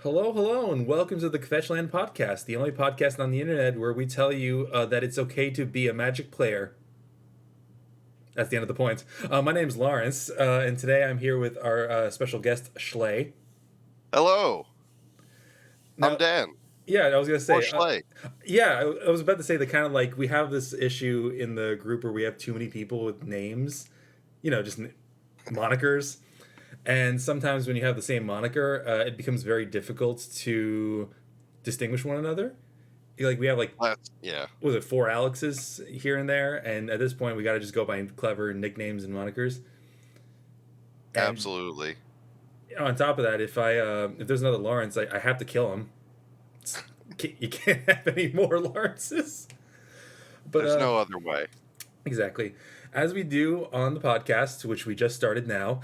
Hello, and welcome to the Kvetchland Podcast, the only podcast on the internet where we tell you that it's okay to be a Magic player. That's the end of the point. My name's Lawrence, and today I'm here with our special guest, Schley. Hello, Now, I'm Dan. yeah, I was going to Or say, Schley. I was about to say that kind of like we have this issue in the group where we have too many people with names, just monikers. And sometimes when you have the same moniker, it becomes very difficult to distinguish one another. Like we have Yeah. what was it, 4 Alexes here and there, and at this point we got to just go by clever nicknames and monikers. And Absolutely. on top of that, if there's another Lawrence, I have to kill him. You can't have any more Lawrences. But There's no other way. exactly. As we do on the podcast, which we just started now,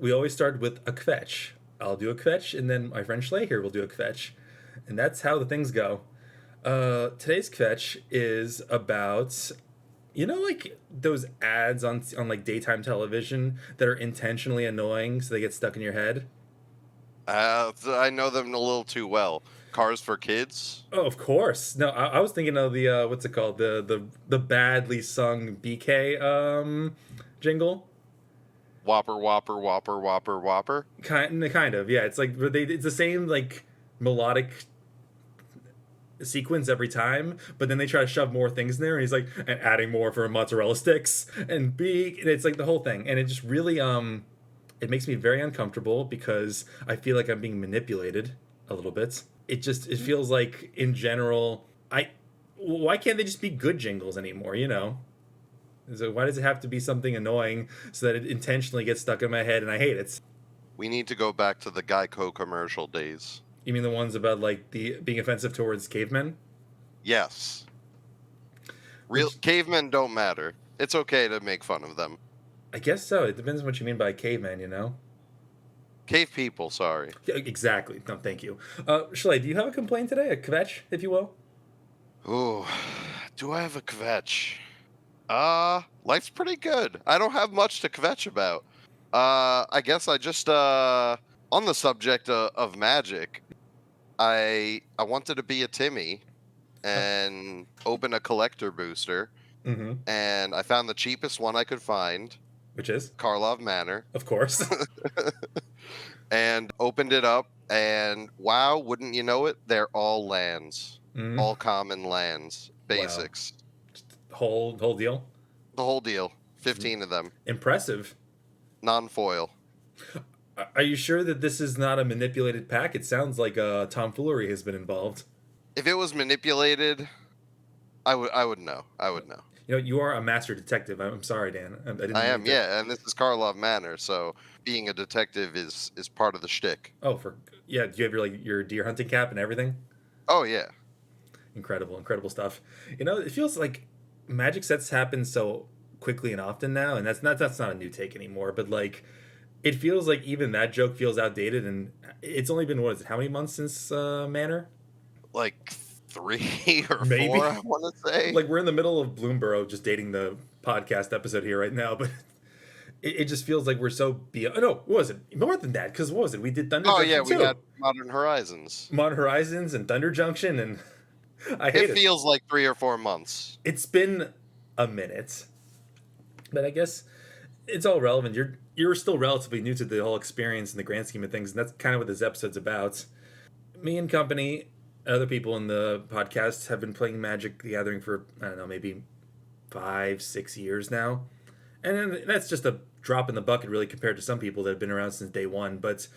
we always start with a kvetch. I'll do a kvetch, and then my friend Schley here will do a kvetch. And that's how the things go. Today's kvetch is about, like those ads on like daytime television that are intentionally annoying so they get stuck in your head? I know them a little too well. Cars for Kids? Oh, of course. No, I was thinking of the what's it called? The badly sung BK jingle. Whopper, Whopper, Whopper, Whopper, Whopper? Kind of, yeah. It's like it's the same like melodic sequence every time, but then they try to shove more things in there, and he's like, and adding more for mozzarella sticks and it's like the whole thing, and it just really it makes me very uncomfortable because I feel like I'm being manipulated a little bit. It feels like in general, why can't they just be good jingles anymore? So why does it have to be something annoying so that it intentionally gets stuck in my head and I hate it? We need to go back to the Geico commercial days. You mean the ones about like the being offensive towards cavemen? Yes. Real cavemen don't matter. It's okay to make fun of them. I guess so. It depends on what you mean by caveman, Cave people, sorry. Yeah, exactly. No, thank you. Schley, do you have a complaint today? A kvetch, if you will? Ooh, do I have a kvetch? Life's pretty good. I don't have much to kvetch about. I guess I just, on the subject of magic, I wanted to be a Timmy and open a collector booster, Mm-hmm. and I found the cheapest one I could find, Which is? Karlov Manor, Of course. and opened it up, and wow, wouldn't you know it, they're all lands. Mm. All common lands. Basics. Whole deal? The whole deal. 15 of them. Impressive. Non-foil. Are you sure that this is not a manipulated pack? It sounds like tomfoolery has been involved. If it was manipulated, I would know. I would know. You are a master detective. I'm sorry, Dan. I am, yeah, and this is Karlov Manor, so being a detective is part of the shtick. Oh, do you have your deer hunting cap and everything? Oh, yeah. Incredible stuff. It feels like magic sets happen so quickly and often now, and that's not a new take anymore, but like it feels like even that joke feels outdated, and it's only been, what is it, how many months since Manor? Like 3 or Maybe. 4, I want to say. Like we're in the middle of Bloomberg just dating the podcast episode here right now, but it just feels like we're so beyond. Oh, no, what was it? More than that, because what was it? We did Thunder Junction. Oh, yeah, we too. got Modern Horizons. Modern Horizons and Thunder Junction, and I hate it. It feels like 3 or 4 months. It's been a minute, but I guess it's all relevant. You're still relatively new to the whole experience in the grand scheme of things, and that's kind of what this episode's about. Me and company, other people in the podcast, have been playing Magic the Gathering for, I don't know, maybe 5-6 years now, and that's just a drop in the bucket really compared to some people that have been around since day one. But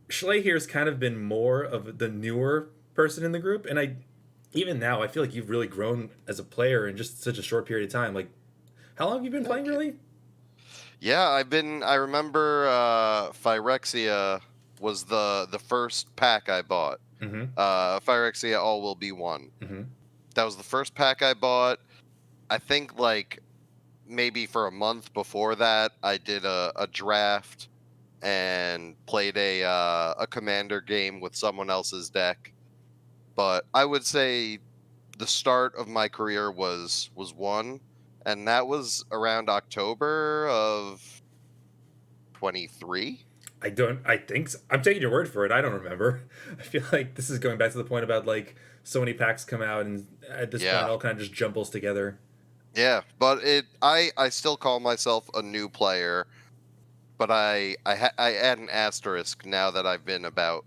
Schley here has kind of been more of the newer person in the group, and even now I feel like you've really grown as a player in just such a short period of time. Like, how long have you been playing, really? Yeah, I remember Phyrexia was the first pack I bought. Mm-hmm. Phyrexia All Will Be One. Mm-hmm. That was the first pack I bought. I think like maybe for a month before that, I did a draft and played a commander game with someone else's deck. But I would say the start of my career was 1, and that was around October of 23. I think so. I'm taking your word for it. I don't remember. I feel like this is going back to the point about like so many packs come out and at this point it Yeah. all kind of just jumbles together. Yeah, but I still call myself a new player, but I add an asterisk now that I've been about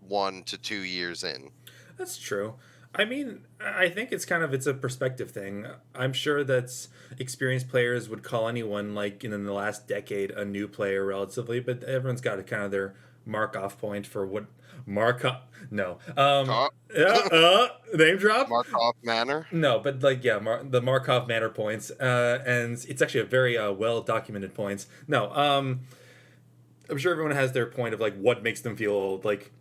1 to 2 years in. That's true. I mean, I think it's a perspective thing. I'm sure that experienced players would call anyone like in the last decade a new player relatively, but everyone's got a kind of their mark off point for what mark off. No. Talk Yeah, name drop? Markov Manor. No, but like yeah, the Markov Manor points, and it's actually a very well documented points. No, I'm sure everyone has their point of like what makes them feel old. Like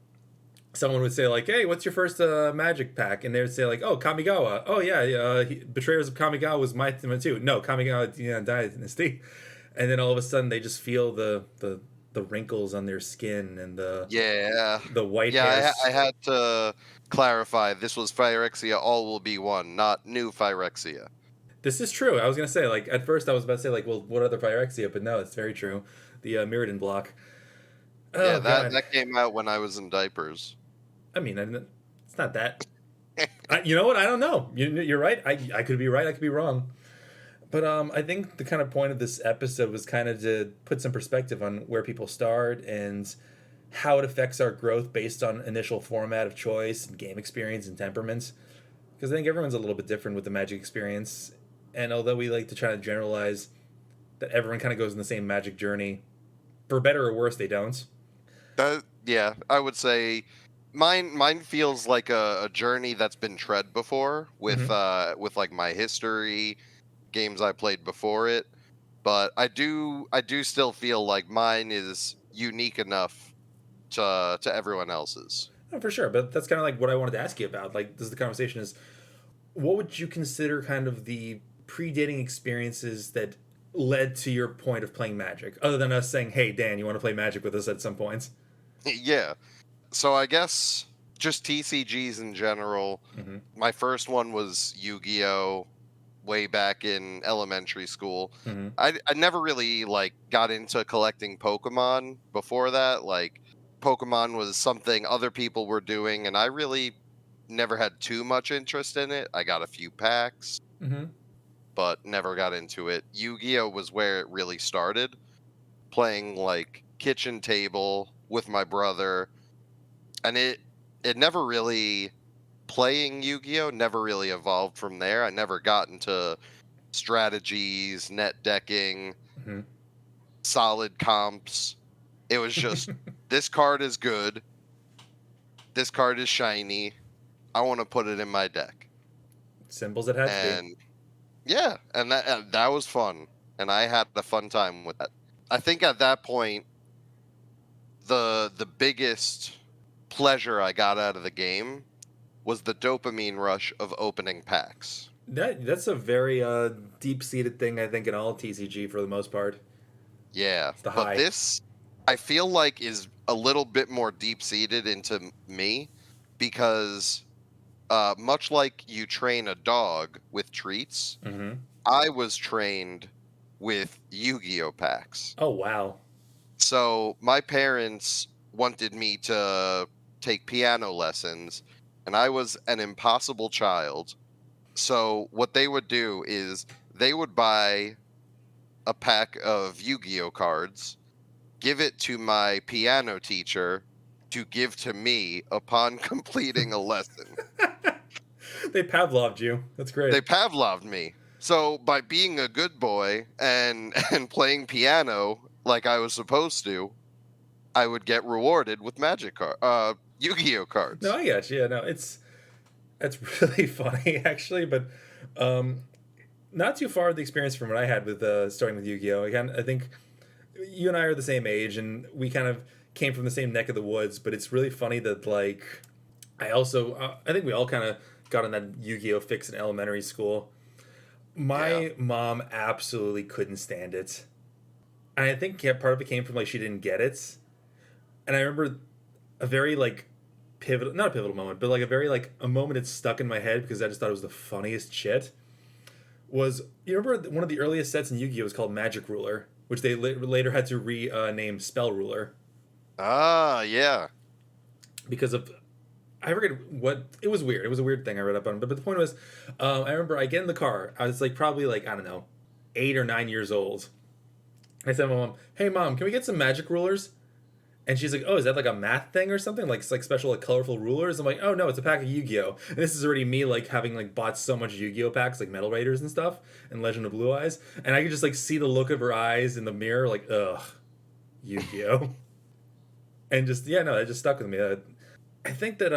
someone would say like, "Hey, what's your first Magic pack?" And they would say like, "Oh, Kamigawa. Oh yeah, Betrayers of Kamigawa was my team too. No, Kamigawa Dynasty." And then all of a sudden they just feel the wrinkles on their skin and the white Yeah, hairs. I had to clarify. This was Phyrexia. All will be one, not new Phyrexia. This is true. I was gonna say like at first I was about to say like, well, what other Phyrexia? But no, it's very true. The Mirrodin block. Oh Yeah, god. that came out when I was in diapers. I mean, it's not that. You know what? I don't know. You're right. I could be right. I could be wrong. But I think the kind of point of this episode was kind of to put some perspective on where people start and how it affects our growth based on initial format of choice and game experience and temperaments. Because I think everyone's a little bit different with the Magic experience. And although we like to try to generalize that everyone kind of goes in the same Magic journey, for better or worse, they don't. Yeah, I would say mine feels like a journey that's been tread before with like my history, games I played before it. But I do still feel like mine is unique enough to everyone else's. Oh, for sure. But that's kind of like what I wanted to ask you about. Like, this is the conversation is what would you consider kind of the predating experiences that led to your point of playing Magic, other than us saying, "Hey, Dan, you want to play Magic with us at some points?" Yeah. So I guess just TCGs in general. Mm-hmm. My first one was Yu-Gi-Oh! Way back in elementary school. Mm-hmm. I never really like got into collecting Pokemon before that. Like Pokemon was something other people were doing, and I really never had too much interest in it. I got a few packs, Mm-hmm. but never got into it. Yu-Gi-Oh! Was where it really started. Playing like kitchen table with my brother, and it never really playing Yu-Gi-Oh! Never really evolved from there. I never got into strategies, net decking, Mm-hmm. solid comps. It was just this card is good. This card is shiny. I want to put it in my deck. Symbols it had to be. And yeah, and that was fun, and I had a fun time with that. I think at that point, the biggest pleasure I got out of the game was the dopamine rush of opening packs. That's a very deep seated thing, I think, in all TCG for the most part. Yeah, The but high. this I feel like is a little bit more deep seated into me because much like you train a dog with treats, Mm-hmm. I was trained with Yu-Gi-Oh packs. Oh wow. So my parents wanted me to take piano lessons, and I was an impossible child. So what they would do is they would buy a pack of Yu-Gi-Oh cards, give it to my piano teacher to give to me upon completing a lesson. They Pavloved you. That's great. They Pavloved me. So by being a good boy and playing piano like I was supposed to, I would get rewarded with Yu-Gi-Oh cards. No, I got you. Yeah, no, that's really funny actually, but not too far the experience from what I had with starting with Yu-Gi-Oh. Again, I think you and I are the same age, and we kind of came from the same neck of the woods. But it's really funny that like I think we all kind of got on that Yu-Gi-Oh fix in elementary school. My mom absolutely couldn't stand it, and I think part of it came from like she didn't get it. And I remember a very like not a pivotal moment, but like a very like a moment that stuck in my head because I just thought it was the funniest shit. Was you remember one of the earliest sets in Yu-Gi-Oh was called Magic Ruler, which they later had to rename Spell Ruler. Ah, yeah. Because of, I forget what, it was weird. It was a weird thing I read up on. But the point was, I remember I get in the car. I was like probably like, I don't know, 8 or 9 years old. I said to my mom, "Hey mom, can we get some magic rulers?" And she's like, "Oh, is that like a math thing or something? Like it's like special like colorful rulers?" I'm like, "Oh no, it's a pack of Yu-Gi-Oh!" And this is already me like having like bought so much Yu-Gi-Oh packs like Metal Raiders and stuff and Legend of Blue Eyes, and I could just like see the look of her eyes in the mirror, like, ugh, Yu-Gi-Oh. And just yeah, no, that just stuck with me. I think that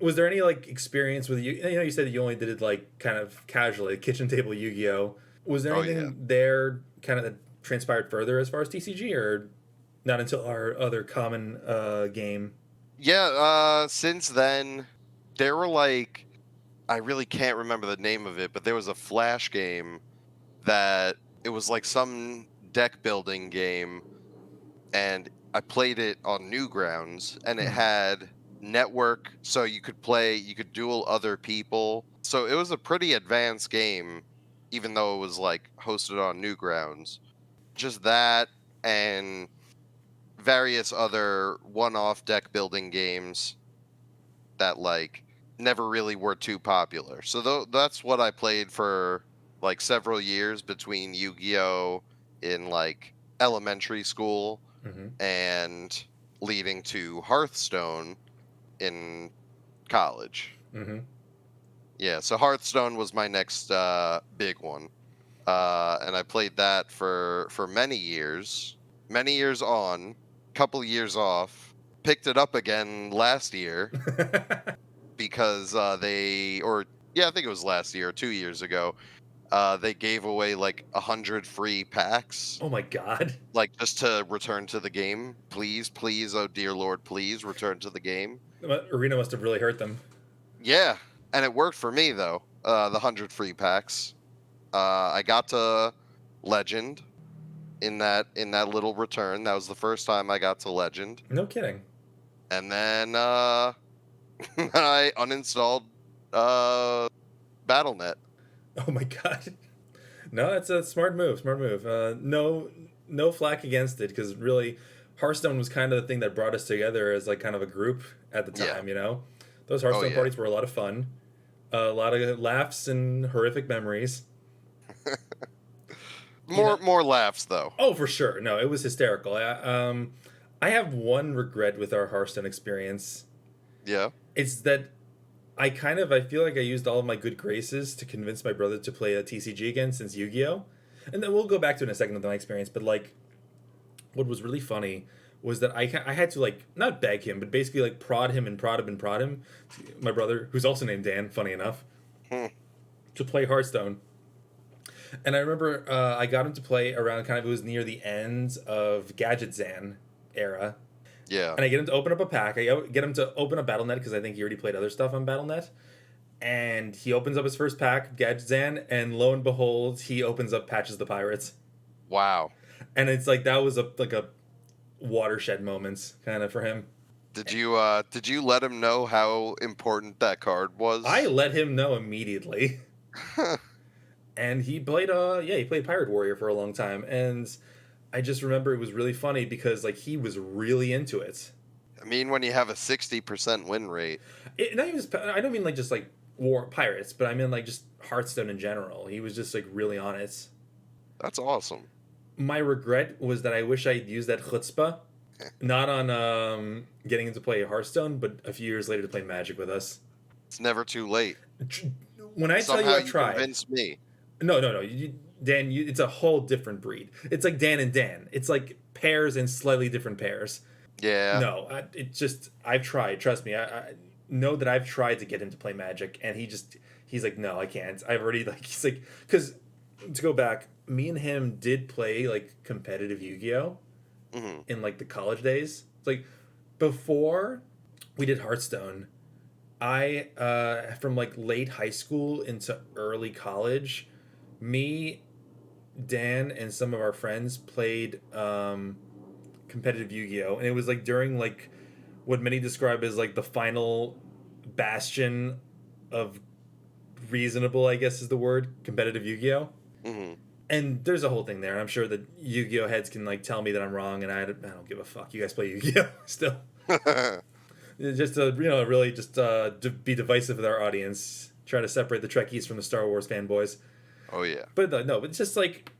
was there any like experience with you? You know, you said that you only did it like kind of casually, kitchen table Yu-Gi-Oh. Was there Oh, anything yeah. there kind of that transpired further as far as TCG, or not until our other common game? Yeah, since then, there were like, I really can't remember the name of it, but there was a Flash game that it was like some deck building game, and I played it on Newgrounds, and it had network, so you could duel other people. So it was a pretty advanced game, even though it was like hosted on Newgrounds. Just that and various other one-off deck building games that like never really were too popular. So that's what I played for like several years between Yu-Gi-Oh in like elementary school Mm-hmm. and leading to Hearthstone in college. Mm-hmm. Yeah, so Hearthstone was my next big one. And I played that for many years on, couple years off. Picked it up again last year because I think it was last year or 2 years ago. They gave away like 100 free packs, Oh my god. like just to return to the game. Please, please, oh dear Lord, please return to the game. Arena must have really hurt them. Yeah, and it worked for me though. The 100 free packs. I got to Legend in that little return. That was the first time I got to Legend, No kidding. and then I uninstalled BattleNet. Oh my god. No, that's a smart move. Smart move. No flack against it, because really, Hearthstone was kind of the thing that brought us together as like kind of a group at the Yeah. time. You know, those Oh Hearthstone yeah. parties were a lot of fun. A lot of laughs and horrific memories. More laughs though. Oh, for sure. No, it was hysterical. I have one regret with our Hearthstone experience. Yeah. It's that I feel like I used all of my good graces to convince my brother to play a TCG again since Yu-Gi-Oh! And then we'll go back to it in a second with my experience, but like what was really funny was that I had to like not beg him, but basically like prod him and prod him and prod him, my brother, who's also named Dan, funny enough, to play Hearthstone. And I remember I got him to play around it was near the end of Gadget Zan era. Yeah. And I get him to open up a pack. I get him to open up BattleNet because I think he already played other stuff on BattleNet. And he opens up his first pack, Gadget Zan, and lo and behold, he opens up Patches the Pirates. Wow. And it's like that was a watershed moments kind of for him. Did you let him know how important that card was? I let him know immediately. And he played Pirate Warrior for a long time, and I just remember it was really funny because like he was really into it. I mean, when you have a 60% win rate. Not even I don't mean like just like War Pirates, but I mean like just Hearthstone in general. He was just like really on it. That's awesome. My regret was that I wish I'd used that chutzpah, not on getting him to play Hearthstone, but a few years later to play Magic with us. It's never too late. When I Somehow tell you I've you tried, convinced me. No. Dan, it's a whole different breed. It's like Dan and Dan. It's like pairs and slightly different pairs. Yeah. No, I've tried. Trust me. I know that I've tried to get him to play Magic, and he's like, no, I can't. I've already he's like, because to go back, me and him did play like competitive Yu-Gi-Oh in like the college days. It's like before we did Hearthstone, I from like late high school into early college, me, Dan, and some of our friends played competitive Yu-Gi-Oh, and it was like during like what many describe as like the final bastion of reasonable, I guess is the word, competitive Yu-Gi-Oh. And there's a whole thing there. And I'm sure that Yu-Gi-Oh heads can like tell me that I'm wrong, and I don't give a fuck. You guys play Yu-Gi-Oh still. Just to really just be divisive with our audience, try to separate the Trekkies from the Star Wars fanboys. Oh yeah. But no, it's just like,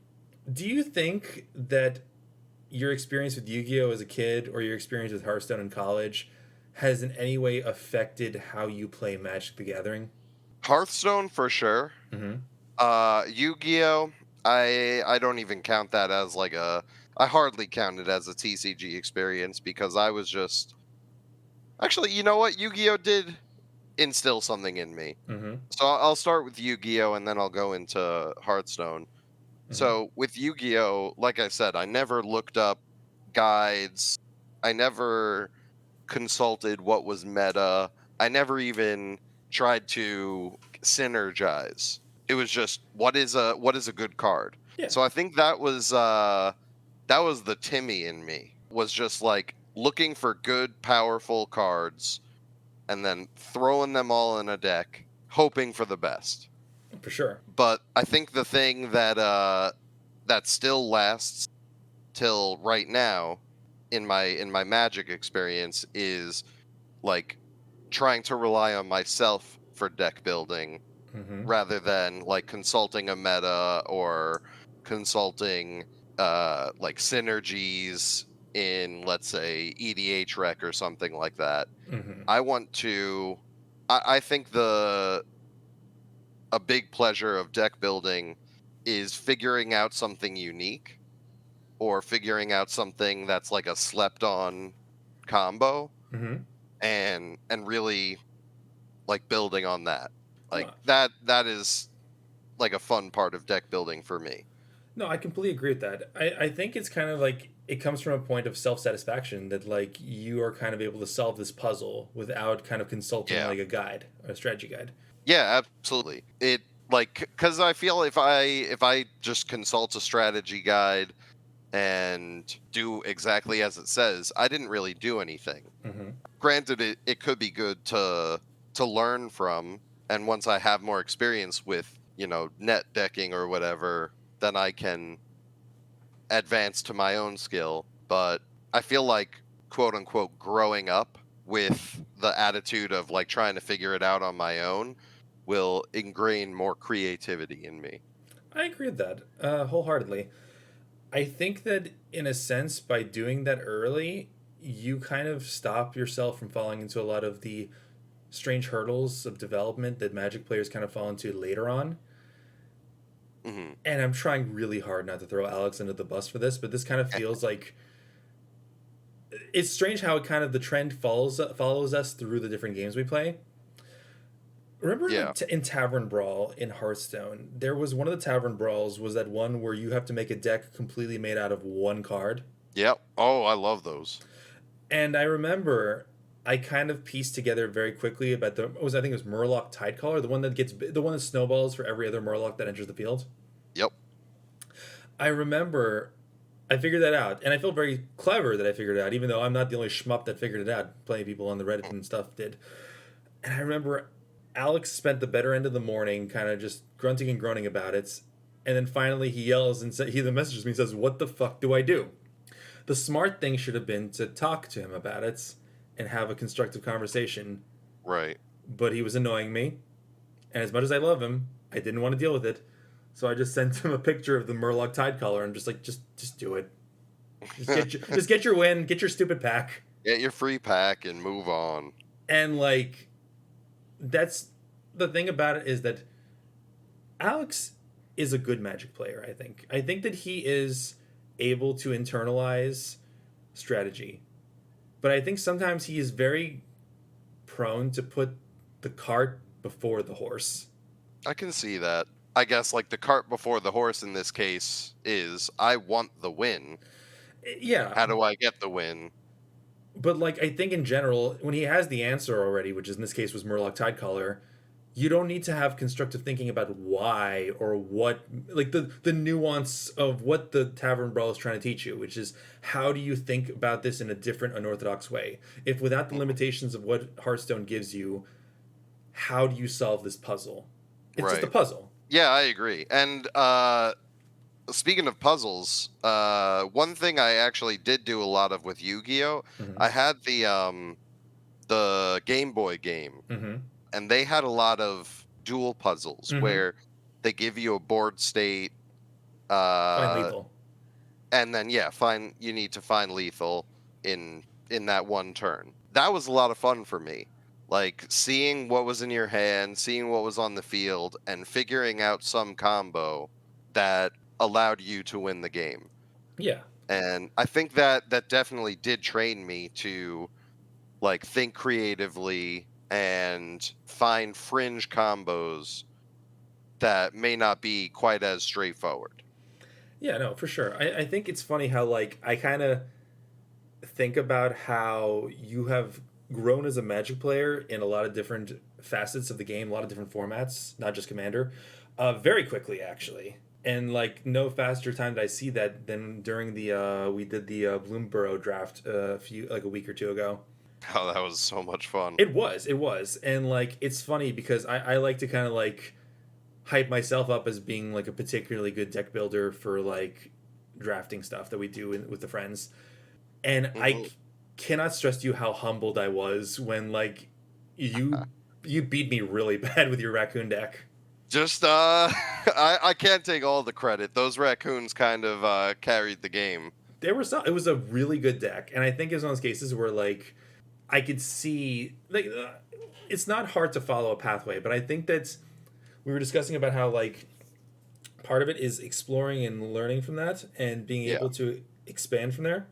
do you think that your experience with Yu-Gi-Oh as a kid or your experience with Hearthstone in college has in any way affected how you play Magic the Gathering? Hearthstone for sure. Mm-hmm. Yu-Gi-Oh, I don't even count that as like I hardly count it as a TCG experience because I was just actually, you know what? Yu-Gi-Oh did instill something in me. Mm-hmm. So I'll start with Yu-Gi-Oh and then I'll go into Hearthstone. Mm-hmm. So with Yu-Gi-Oh, like I said, I never looked up guides. I never consulted what was meta. I never even tried to synergize. It was just what is a good card. Yeah. So I think that was the Timmy in me. Was just like looking for good powerful cards and then throwing them all in a deck, hoping for the best. For sure. But I think the thing that still lasts till right now in my Magic experience is like trying to rely on myself for deck building Mm-hmm. rather than like consulting a meta or consulting like synergies in, let's say, EDH rec or something like that. Mm-hmm. I think a big pleasure of deck building is figuring out something unique or figuring out something that's like a slept on combo Mm-hmm. and really like building on that. Like Huh. that is like a fun part of deck building for me. No, I completely agree with that. I think it's kind of like it comes from a point of self-satisfaction that like you are kind of able to solve this puzzle without kind of consulting Yeah. like a guide, a strategy guide. Yeah, absolutely. It like cuz I feel if I just consult a strategy guide and do exactly as it says, I didn't really do anything. Mm-hmm. Granted, it could be good to learn from, and once I have more experience with net decking or whatever, then I can advance to my own skill. But I feel like quote unquote growing up with the attitude of like trying to figure it out on my own will ingrain more creativity in me. I agree with that wholeheartedly. I think that in a sense, by doing that early, you kind of stop yourself from falling into a lot of the strange hurdles of development that Magic players kind of fall into later on. Hmm. And I'm trying really hard not to throw Alex under the bus for this, but this kind of feels like it's strange how it kind of the trend follows us through the different games we play. Remember, Yeah. like in Tavern Brawl in Hearthstone, there was one of the Tavern Brawls was that one where you have to make a deck completely made out of one card. Yep. Oh, I love those. And I remember I kind of pieced together very quickly about I think it was Murloc Tidecaller, the one that snowballs for every other Murloc that enters the field. Yep. I remember I figured that out, and I felt very clever that I figured it out, even though I'm not the only schmuck that figured it out. Plenty of people on the Reddit and stuff did. And I remember Alex spent the better end of the morning kind of just grunting and groaning about it. And then finally he yells and he messages me and says, "What the fuck do I do?" The smart thing should have been to talk to him about it and have a constructive conversation. Right. But he was annoying me. And as much as I love him, I didn't want to deal with it. So I just sent him a picture of the Murloc Tidecaller and just like, just do it. Just get your win, get your stupid pack. Get your free pack and move on. And like, that's the thing about it is that Alex is a good Magic player, I think. I think that he is able to internalize strategy. But I think sometimes he is very prone to put the cart before the horse. I can see that. I guess like the cart before the horse in this case is I want the win. Yeah. How do I get the win? But like I think in general, when he has the answer already, which in this case was Murloc Tidecaller, you don't need to have constructive thinking about why or what, like the nuance of what the Tavern Brawl is trying to teach you, which is how do you think about this in a different unorthodox way. If without the limitations of what Hearthstone gives you, how do you solve this puzzle? It's just a Right. puzzle. Yeah, I agree. And speaking of puzzles, one thing I actually did do a lot of with Yu-Gi-Oh, Mm-hmm. I had the Game Boy game, Mm-hmm. and they had a lot of dual puzzles Mm-hmm. where they give you a board state, Find uh, lethal. and then you need to find lethal in that one turn. That was a lot of fun for me. Like seeing what was in your hand, seeing what was on the field, and figuring out some combo that allowed you to win the game. Yeah. And I think that definitely did train me to like think creatively and find fringe combos that may not be quite as straightforward. Yeah, no, for sure. I think it's funny how like I kind of think about how you have grown as a Magic player in a lot of different facets of the game, a lot of different formats, not just Commander, very quickly actually. And like no faster time did I see that than during the we did the Bloomborough draft a week or two ago. Oh, that was so much fun. It was, and like it's funny because I like to kind of like hype myself up as being like a particularly good deck builder for like drafting stuff that we do with the friends. And Mhm. cannot stress to you how humbled I was when like you you beat me really bad with your raccoon deck. Just I can't take all the credit. Those raccoons kind of carried the game. It was a really good deck, and I think it was one of those cases where like I could see like it's not hard to follow a pathway, but I think that we were discussing about how like part of it is exploring and learning from that and being Yeah. able to expand from there.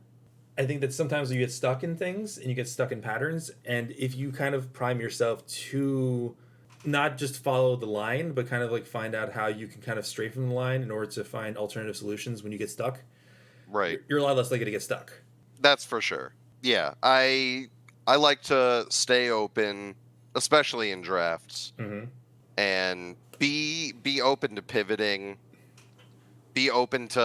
I think that sometimes you get stuck in things and you get stuck in patterns, and if you kind of prime yourself to not just follow the line, but kind of like find out how you can kind of stray from the line in order to find alternative solutions when you get stuck, Right. you're a lot less likely to get stuck. That's for sure. Yeah. I like to stay open, especially in drafts, Mm-hmm. and be open to pivoting, be open to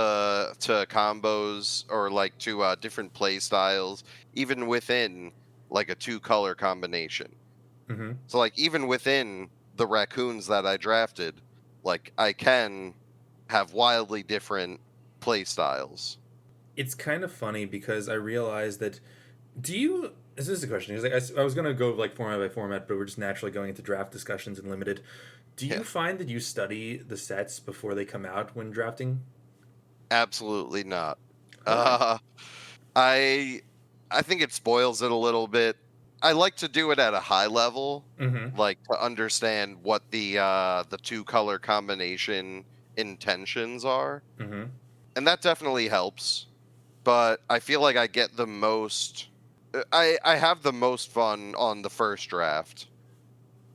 combos or like to different play styles, even within like a two color combination. Mm-hmm. So like even within the raccoons that I drafted, like I can have wildly different play styles. It's kind of funny because I realized that. Do you? This is a question. Like, I was gonna go like format by format, but we're just naturally going into draft discussions and limited. Do Yeah, you find that you study the sets before they come out when drafting? absolutely not. Why? Uh, I I think it spoils it a little bit. I like to do it at a high level, Mm-hmm. like to understand what the two color combination intentions are, Mm-hmm. and that definitely helps. But I feel like I get the most. I have the most fun on the first draft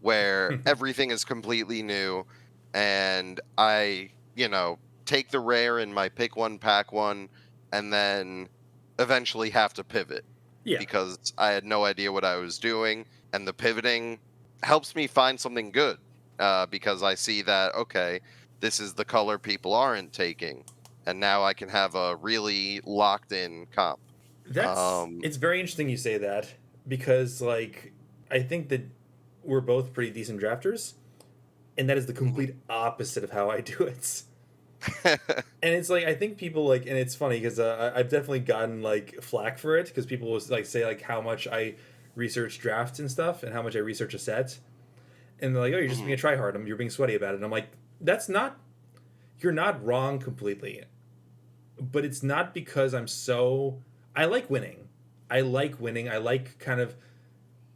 where everything is completely new, and I take the rare in my pick one pack one, and then eventually have to pivot Yeah, because I had no idea what I was doing, and the pivoting helps me find something good because I see that okay, this is the color people aren't taking, and now I can have a really locked in comp. Um, it's very interesting you say that because like I think that we're both pretty decent drafters, and that is the mhm. complete opposite of how I do it. And it's like I think people like, and it's funny because I've definitely gotten like flack for it because people will like say like how much I research drafts and stuff and how much I research a set, and they're like, oh, you're just being Mhm. a tryhard. You're being sweaty about it. And I'm like, that's not. You're not wrong completely, but it's not because I'm so. I like winning. I like winning. I like kind of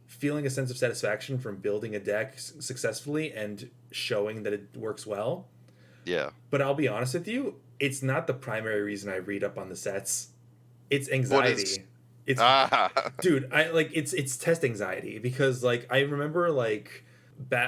feeling a sense of satisfaction from building a deck successfully and showing that it works well. Yeah. But I'll be honest with you, it's not the primary reason I read up on the sets. It's What is anxiety. It's ah dude, I like it's test anxiety because like I remember like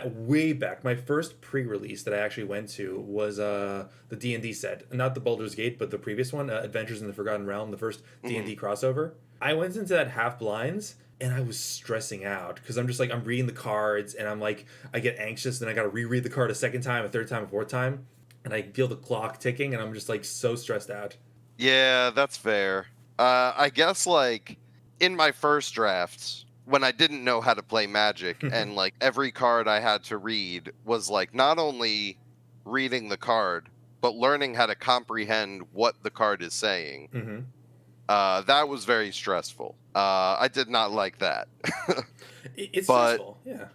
way back my first pre-release that I actually went to was the D&D set, not the Baldur's Gate but the previous one, Adventures in the Forgotten Realm, the first mhm. D&D crossover. I went into that half blinds and I was stressing out because I'm just like I'm reading the cards and I'm like I get anxious and I got to reread the card a second time, a third time, a fourth time, and I feel the clock ticking and I'm just like so stressed out. Yeah, that's fair. I guess like in my first drafts when I didn't know how to play Magic and like every card I had to read was like not only reading the card but learning how to comprehend what the card is saying, Mm-hmm. that was very stressful. I did not like that. It's But stressful, yeah.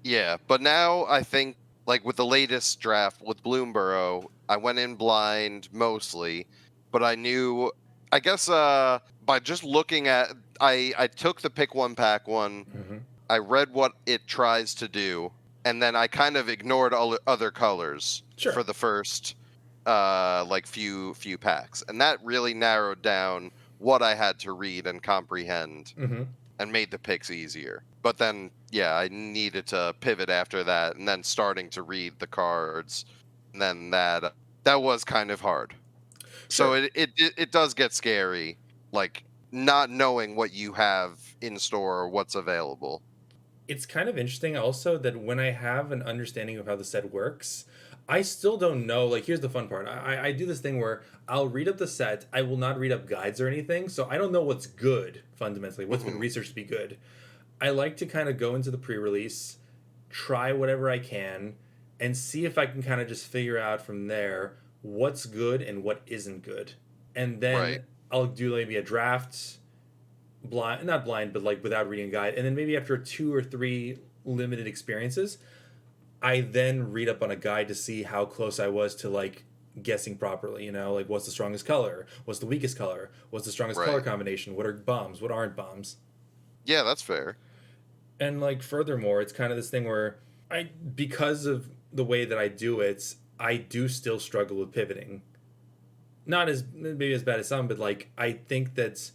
yeah, but now I think like with the latest draft with Bloomborough, I went in blind mostly, but I knew I guess by just looking at I took the pick one pack one, Mm-hmm. I read what it tries to do, and then I kind of ignored all other colors Sure. for the first like few packs. And that really narrowed down what I had to read and comprehend Mm-hmm. and made the picks easier. But then, yeah, I needed to pivot after that, and then starting to read the cards, and then that was kind of hard. So Sure. it does get scary, like not knowing what you have in store or what's available. It's kind of interesting also that when I have an understanding of how the set works, I still don't know. Like, here's the fun part. I do this thing where I'll read up the set. I will not read up guides or anything. So I don't know what's good, fundamentally, what's been Hmm. researched to be good. I like to kind of go into the pre release, try whatever I can, and see if I can kind of just figure out from there what's good and what isn't good. And Right. then I'll do maybe a draft blind, not blind, but like without reading a guide. And then maybe after 2 or 3 limited experiences, I then read up on a guide to see how close I was to like guessing properly. Like what's the strongest color, what's the weakest color, what's the strongest color Right. combination, what are bombs, what aren't bombs. Yeah, that's fair. And like furthermore, it's kind of this thing where I, because of the way that I do it, I do still struggle with pivoting. Not as maybe as bad as some, but like I think that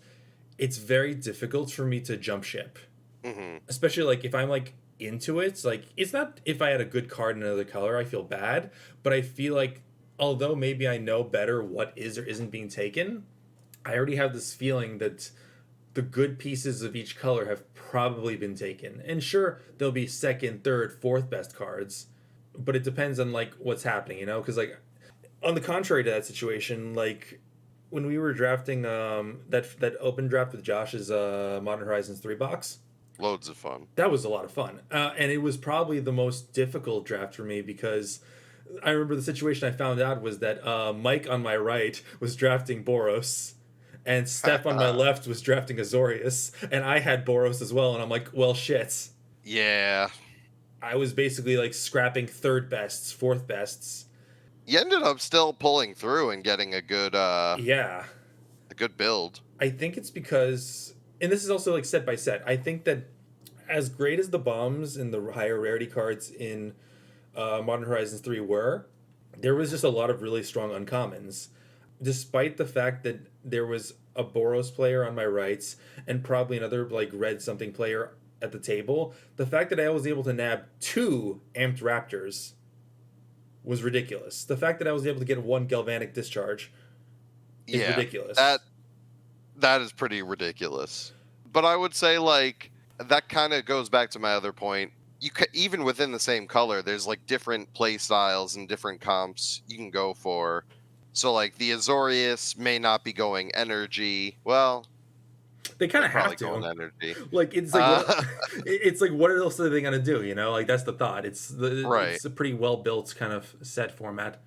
it's very difficult for me to jump ship, Hmm. especially like if I'm like into it. Like it's not if I had a good card in another color I feel bad, but I feel like although maybe I know better what is or isn't being taken, I already have this feeling that the good pieces of each color have probably been taken. And sure, there'll be second, third, fourth best cards, but it depends on like what's happening, because like on the contrary to that situation, like when we were drafting that open draft with Josh's Modern Horizons 3 box, Loads of fun. that was a lot of fun. And it was probably the most difficult draft for me because I remember the situation I found out was that Mike on my right was drafting Boros, and Steph on my left was drafting Azorius, and I had Boros as well. And I'm like, well, shit. Yeah. I was basically like scrapping third bests, fourth bests. You ended up still pulling through and getting Yeah. a good build. I think it's because, and this is also like set by set. I think that as great as the bombs and the higher rarity cards in Modern Horizons 3 were, there was just a lot of really strong uncommons. Despite the fact that there was a Boros player on my rights and probably another like red something player at the table, the fact that I was able to nab 2 amped raptors was ridiculous. The fact that I was able to get 1 galvanic discharge is Yeah. That ridiculous. that is pretty ridiculous. But I would say like that kind of goes back to my other point. Even within the same color, there's like different play styles and different comps you can go for. So like the Azorius may not be going energy. Well, They kind they're of have probably to. going energy. Like it's like what Uh, it's like what else are they gonna do? Like that's the thought. right. It's a pretty well built kind of set format.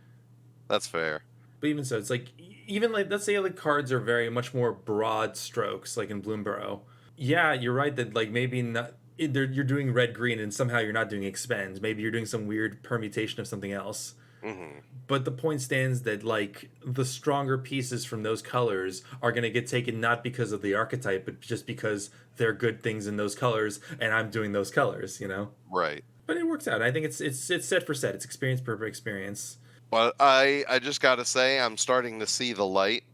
That's fair. But even so, it's like even like let's say the cards are very much more broad strokes, like in Bloomborough. Yeah, you're right that like maybe not. You're doing red green and somehow you're not doing expend. Maybe you're doing some weird permutation of something else. Hmm. But the point stands that like the stronger pieces from those colors are going to get taken not because of the archetype, but just because they're good things in those colors, and I'm doing those colors. Right. But it works out. I think it's set for set. It's experience per experience. But I just gotta say I'm starting to see the light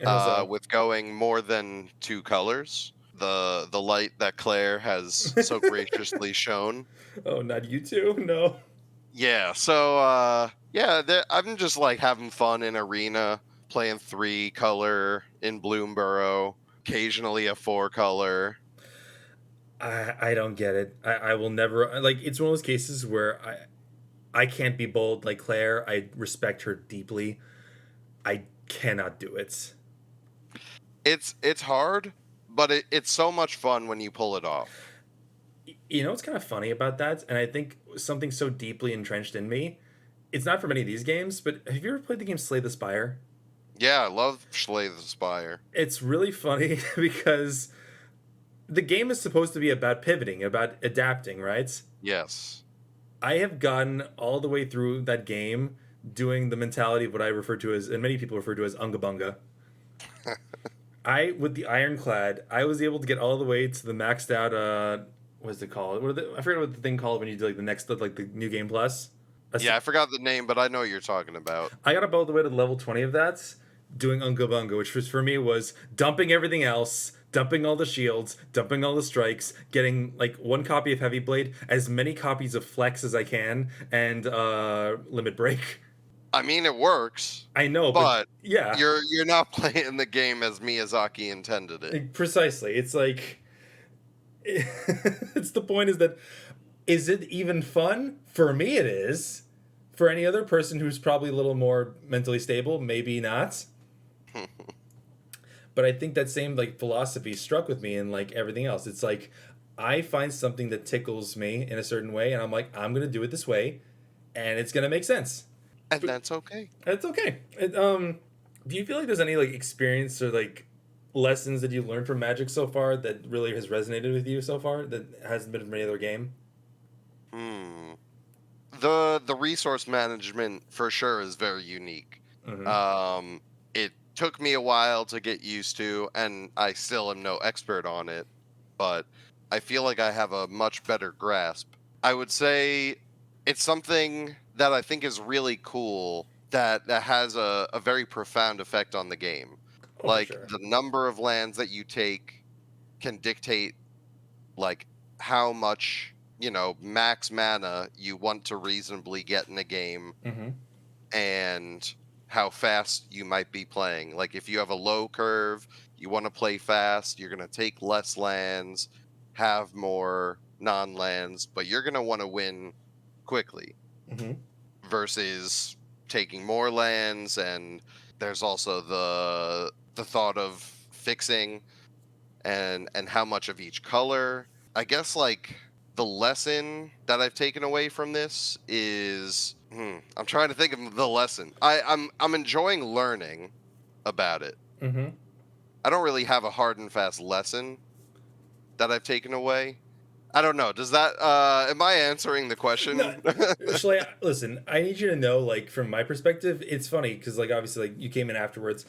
How so? with going more than 2 colors. The light that Claire has so graciously shown. Oh, not you two? No. Yeah, so yeah, I'm just like having fun in arena, playing 3 color in Bloomborough, occasionally a 4 color. I don't get it. I will never like. It's one of those cases where I can't be bold like Claire. I respect her deeply. I cannot do it. It's hard, but it's so much fun when you pull it off. What's kind of funny about that, and I think something so deeply entrenched in me it's not from any of these games, but have you ever played the game Slay the Spire? Yeah, I love Schley the Spire. It's really funny because the game is supposed to be about pivoting, about adapting, right? Yes. I have gotten all the way through that game doing the mentality of what I refer to as, and many people refer to as Unga Bunga. With the Ironclad, I was able to get all the way to the maxed out, what's it called? I forget what the thing called when you do like the next, like the new game plus. Yeah, I forgot the name, but I know what you're talking about. I got up all the way to level 20 of that, doing Unga Bunga, which was for me was dumping everything else, dumping all the shields, dumping all the strikes, getting like one copy of Heavy Blade, as many copies of Flex as I can, and Limit Break. I mean, it works. I know, but yeah, you're not playing the game as Miyazaki intended it. Precisely. It's like, it's the point is that, is it even fun? For me, it is. For any other person who's probably a little more mentally stable, maybe not. But I think that same like philosophy struck with me in like everything else. It's like I find something that tickles me in a certain way, and I'm like, I'm gonna do it this way, and it's gonna make sense. And that's okay. It's okay. Do you feel like there's any like experience or like lessons that you learned from Magic so far that really has resonated with you so far that hasn't been from any other game? The resource management for sure is very unique. Mm-hmm. It took me a while to get used to, and I still am no expert on it, but I feel like I have a much better grasp. I would say it's something that I think is really cool that has a very profound effect on the game. Oh, for Like sure. the number of lands that you take can dictate like how much, max mana you want to reasonably get in a game, Mm-hmm. and how fast you might be playing. Like if you have a low curve, you want to play fast, you're going to take less lands, have more non-lands, but you're going to want to win quickly Mm-hmm. versus taking more lands. And there's also the thought of fixing and how much of each color. I guess like the lesson that I've taken away from this is I'm trying to think of the lesson. I'm enjoying learning about it. Mm-hmm. I don't really have a hard and fast lesson that I've taken away. I don't know. Does that am I answering the question? No, Schley, listen, I need you to know, like, from my perspective, it's funny because, like, obviously, like, you came in afterwards.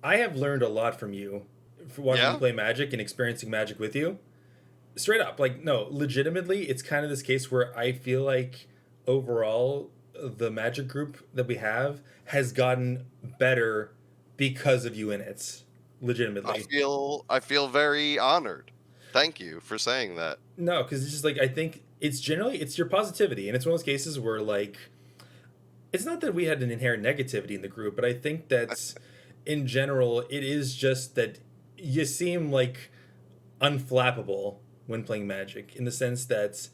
I have learned a lot from you for watching you Yeah? play Magic and experiencing Magic with you. Straight up, like, no, legitimately, it's kind of this case where I feel like overall the Magic group that we have has gotten better because of you in it. Legitimately. I feel very honored. Thank you for saying that. No, because it's just like I think it's generally it's your positivity, and it's one of those cases where like it's not that we had an inherent negativity in the group, but I think that in general it is just that you seem like unflappable when playing Magic in the sense that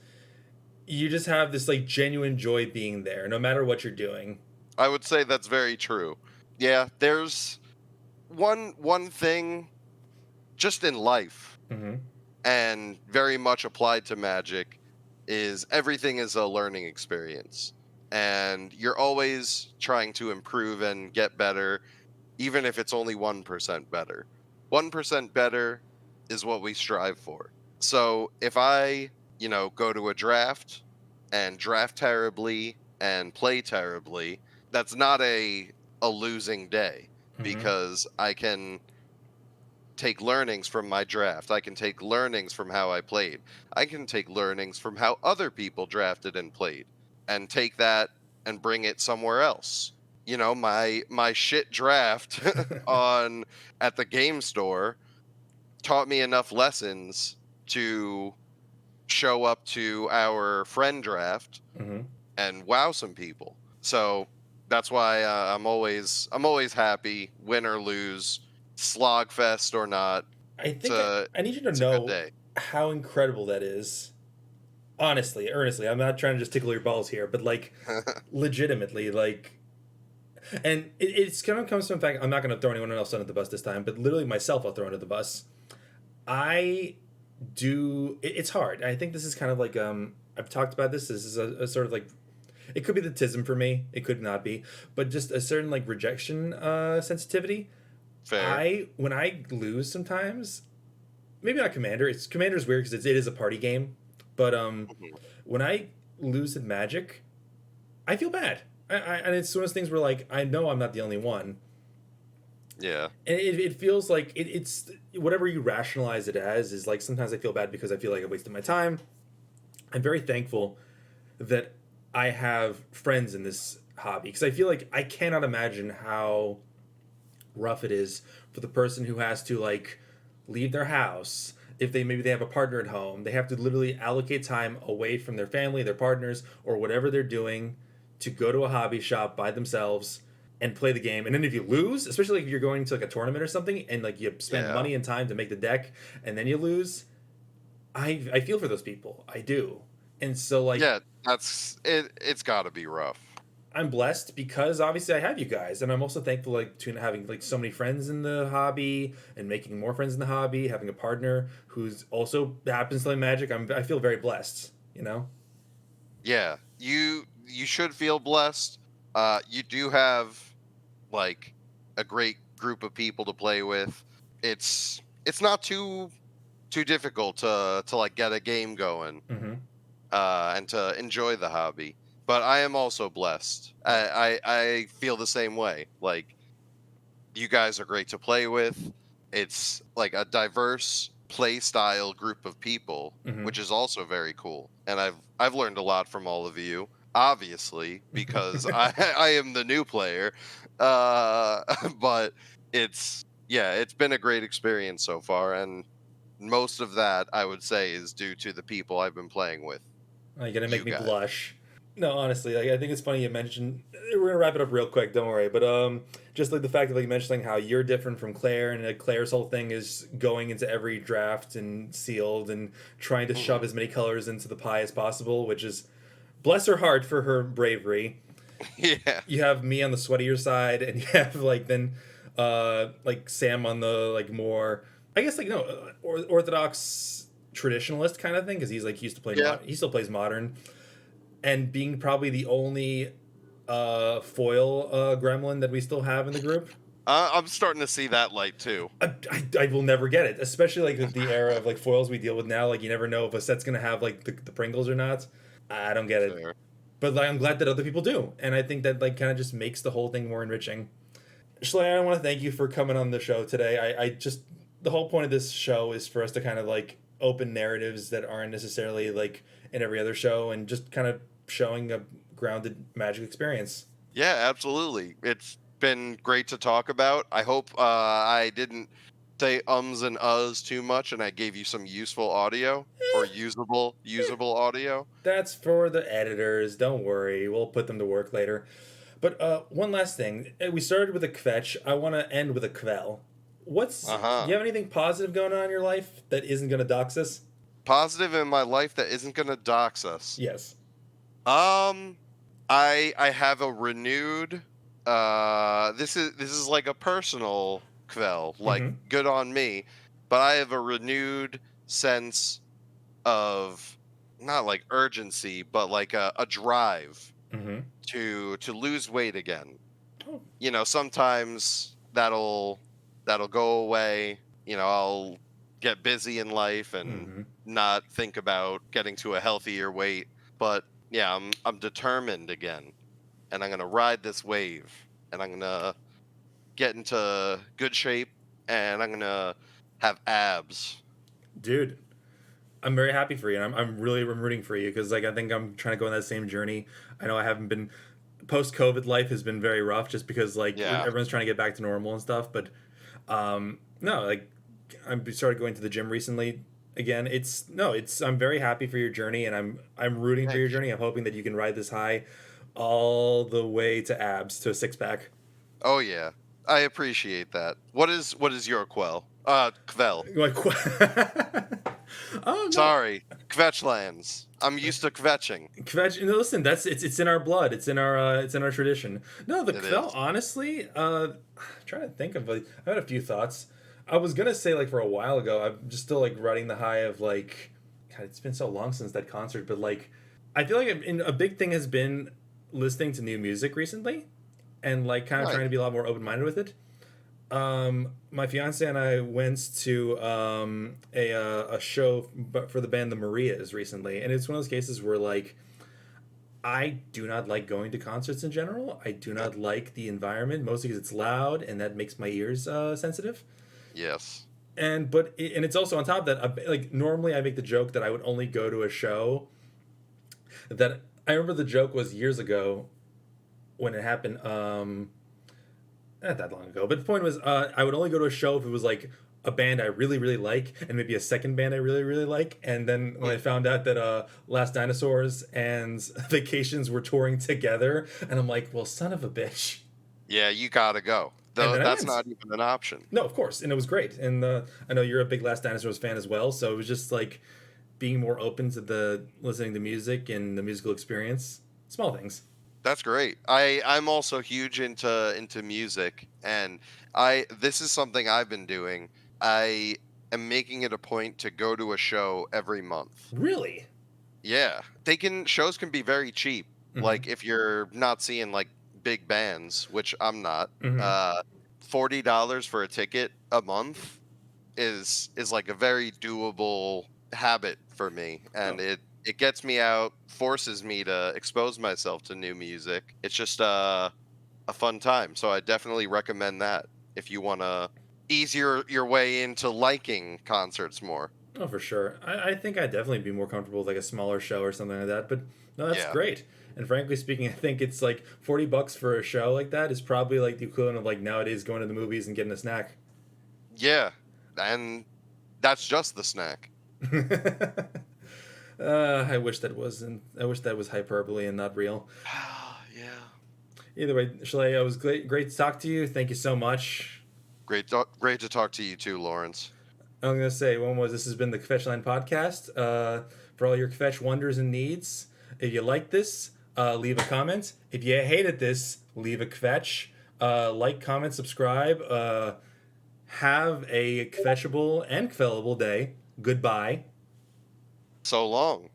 you just have this like genuine joy being there, no matter what you're doing. I would say that's very true. Yeah, there's one thing just in life, Mm-hmm. and very much applied to Magic, is everything is a learning experience. And you're always trying to improve and get better, even if it's only 1% better. 1% better is what we strive for. So if I, go to a draft and draft terribly and play terribly, that's not a losing day, Mm-hmm. because I can take learnings from my draft. I can take learnings from how I played. I can take learnings from how other people drafted and played, and take that and bring it somewhere else. My shit draft on at the game store taught me enough lessons to show up to our friend draft Mm-hmm. and wow some people. So that's why I'm always happy, win or lose, slogfest or not. I think a- I need you to It's a good know day. how incredible that is. Honestly, earnestly, I'm not trying to just tickle your balls here, but like legitimately, like, and it's kind of comes from the fact I'm not going to throw anyone else under the bus this time, but literally myself I'll throw under the bus. It's hard. I think this is kind of like I've talked about this. This is a sort of like it could be the tism for me, it could not be, but just a certain like rejection sensitivity. Fair. When I lose sometimes, maybe not Commander. Commander's weird because it is a party game, but Mhm. when I lose at Magic, I feel bad. And it's one of those things where like I know I'm not the only one, Yeah. and it feels like it's whatever you rationalize it as is like sometimes I feel bad because I feel like I wasted my time. I'm very thankful that I have friends in this hobby because I feel like I cannot imagine how rough it is for the person who has to like leave their house. If maybe they have a partner at home, they have to literally allocate time away from their family, their partners, or whatever they're doing to go to a hobby shop by themselves and play the game. And then if you lose, especially if you're going to like a tournament or something and like you spend Yeah. money and time to make the deck and then you lose, I feel for those people. I do. And so like Yeah, that's it. It's got to be rough. I'm blessed because obviously I have you guys, and I'm also thankful like to having like so many friends in the hobby and making more friends in the hobby, having a partner who's also happens to play Magic. I feel very blessed, you know. Yeah, you should feel blessed. You do have like a great group of people to play with. It's not too difficult to like get a game going Mm-hmm. and to enjoy the hobby. But I am also blessed. I feel the same way. Like you guys are great to play with. It's like a diverse play style group of people, Mm-hmm. which is also very cool. And I've learned a lot from all of you, obviously, because I am the new player. Uh, but it's been a great experience so far, and most of that I would say is due to the people I've been playing with. You're gonna make You me guys. blush. No, honestly, like I think it's funny you mentioned. We're gonna wrap it up real quick. Don't worry. But just like the fact of like mentioning how you're different from Claire, and like Claire's whole thing is going into every draft and sealed and trying to shove Mhm. as many colors into the pie as possible, which is bless her heart for her bravery. Yeah. You have me on the sweatier side, and you have like then like Sam on the like more I guess like no orthodox traditionalist kind of thing because he's like he used to play Yeah. he still plays modern and being probably the only foil gremlin that we still have in the group. I'm starting to see that light too. I will never get it, especially like with the era of like foils we deal with now. Like you never know if a set's gonna have like the Pringles or not. I don't get it, Fair. but like, I'm glad that other people do, and I think that like kind of just makes the whole thing more enriching. Schley, I want to thank you for coming on the show today. I just the whole point of this show is for us to kind of like open narratives that aren't necessarily like in every other show, and just kind of showing a grounded Magic experience. Yeah, absolutely. It's been great to talk about. I hope I didn't say ums and uhs too much, and I gave you some useful audio or usable audio. That's for the editors. Don't worry, we'll put them to work later. But one last thing, we started with a kvetch. I want to end with a kvel. Uh Do huh. you have anything positive going on in your life that isn't going to dox us? Positive in my life that isn't gonna dox us. Yes. Um, I have a renewed. This is like a personal quell. Like Mm-hmm. good on me, but I have a renewed sense of not like urgency, but like a drive Mm-hmm. to lose weight again. Oh. You know, sometimes that'll go away. You know, I'll get busy in life and Mm-hmm. not think about getting to a healthier weight. But yeah, I'm determined again, and I'm gonna ride this wave, and I'm gonna get into good shape, and I'm gonna have abs. Dude, I'm very happy for you, and I'm really rooting for you because like I think I'm trying to go on that same journey. I know I haven't been post COVID life has been very rough just because like Yeah. everyone's trying to get back to normal and stuff. But no, like I started going to the gym recently again. It's I'm very happy for your journey, and I'm rooting for Thank your you. journey. I'm hoping that you can ride this high all the way to abs to a six pack. Oh yeah, I appreciate that. What is your quell? Quell. Like, oh no, Sorry, Kvetchlands. I'm used to kvetching. Kvetch, no, listen, it's in our blood. It's in our tradition. No, the It Kvel, is. honestly, I'm trying to think of like I had a few thoughts. I was gonna say like for a while ago, I'm just still like riding the high of like God, it's been so long since that concert, but like I feel like a big thing has been listening to new music recently, and like kind of Right. trying to be a lot more open minded with it. My fiance and I went to a show for the band the Marias recently, and it's one of those cases where like I do not like going to concerts in general. I do not like the environment, mostly because it's loud and that makes my ears sensitive. Yes. And it's also on top of that, like normally I make the joke that I would only go to a show that I remember the joke was years ago when it happened. Not that long ago, but the point was, I would only go to a show if it was like a band I really really like, and maybe a second band I really really like. And then when I found out that Last Dinosaurs and Vacations were touring together, and I'm like, well, son of a bitch. Yeah, you gotta go. And Though then I that's went. not even an option. No, of course, and it was great. And I know you're a big Last Dinosaurs fan as well, so it was just like being more open to the listening to music and the musical experience. Small things. That's great. I'm also huge into music, and this is something I've been doing. I am making it a point to go to a show every month. Really? Yeah, shows can be very cheap. Mhm. Like if you're not seeing like big bands, which I'm not. Mhm. $40 for a ticket a month is like a very doable habit for me, and Oh. it gets me out, forces me to expose myself to new music. It's just a fun time. So I definitely recommend that if you want to ease your way into liking concerts more. Oh, for sure. I think I'd definitely be more comfortable with like a smaller show or something like that. But no, that's Yeah. great. And frankly speaking, I think it's like $40 for a show like that is probably like the equivalent of like nowadays going to the movies and getting a snack. Yeah, and that's just the snack. I wish that wasn't. I wish that was hyperbole and not real. Yeah. Either way, Schley, it was great to talk to you. Thank you so much. Great to talk to you too, Lawrence. I'm gonna say one was this has been the Kvetchland Podcast. For all your Kvetch wonders and needs. If you like this, leave a comment. If you hated this, leave a Kvetch. Like, comment, subscribe. Have a kvetchable and kvelable day. Goodbye. So long.